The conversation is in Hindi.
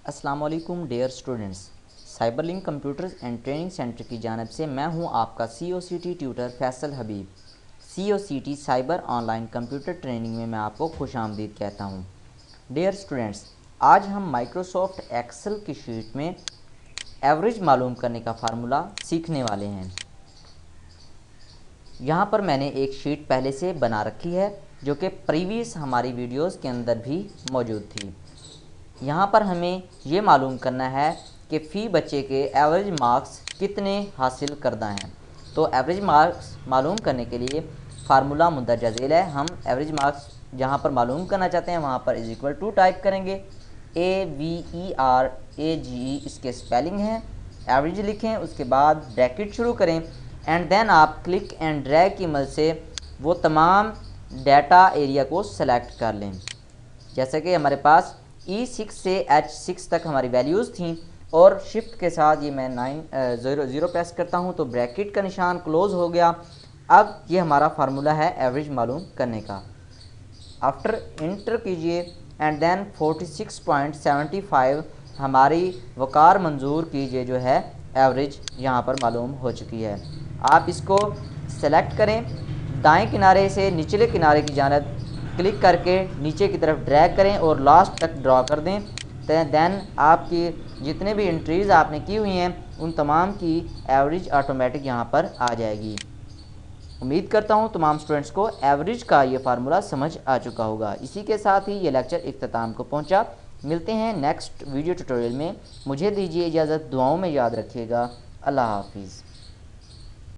अस्सलाम वालेकुम dear students. Cyber link computers and training centre की जानिब से मैं हूं आपका COCT tutor Faisal Habib. COCT cyber online computer training में मैं आपको खुशामदीद कहता हूं। डियर स्टूडेंट्स, आज हम माइक्रोसॉफ्ट एक्सेल की शीट में एवरेज मालूम करने का फार्मूला सीखने वाले हैं। यहाँ पर मैंने एक शीट पहले से बना रखी है जो कि प्रीवियस हमारी वीडियोज़ के अंदर भी मौजूद थी। यहाँ पर हमें ये मालूम करना है कि फ़ी बच्चे के एवरेज मार्क्स कितने हासिल करना हैं। तो एवरेज मार्क्स मालूम करने के लिए फार्मूला मुंदरजा झेल है। हम एवरेज मार्क्स जहाँ पर मालूम करना चाहते हैं वहाँ पर = टाइप करेंगे। AVERAGE इसके स्पेलिंग हैं। एवरेज लिखें, उसके बाद ब्रैकेट शुरू करें एंड देन आप क्लिक एंड ड्रैग की मदद से वो तमाम डाटा एरिया को सेलेक्ट कर लें। जैसे कि हमारे पास E6 से H6 तक हमारी वैल्यूज़ थी और शिफ्ट के साथ ये मैं 9 प्रेस करता हूँ तो ब्रैकेट का निशान क्लोज हो गया। अब ये हमारा फार्मूला है एवरेज मालूम करने का। आफ्टर इंटर कीजिए एंड देन 46.75 हमारी वकार मंजूर कीजिए जो है एवरेज यहाँ पर मालूम हो चुकी है। आप इसको सेलेक्ट करें, दाएं किनारे से निचले किनारे की जानिब क्लिक करके नीचे की तरफ ड्रैग करें और लास्ट तक ड्रॉ कर दें। देन आपकी जितने भी एंट्रीज़ आपने की हुई हैं उन तमाम की एवरेज ऑटोमेटिक यहाँ पर आ जाएगी। उम्मीद करता हूँ तमाम स्टूडेंट्स को एवरेज का ये फार्मूला समझ आ चुका होगा। इसी के साथ ही ये लेक्चर इख्तिताम को पहुँचा। मिलते हैं नेक्स्ट वीडियो ट्यूटोरियल में। मुझे दीजिए इजाज़त, दुआओं में याद रखिएगा। अल्लाह हाफिज़।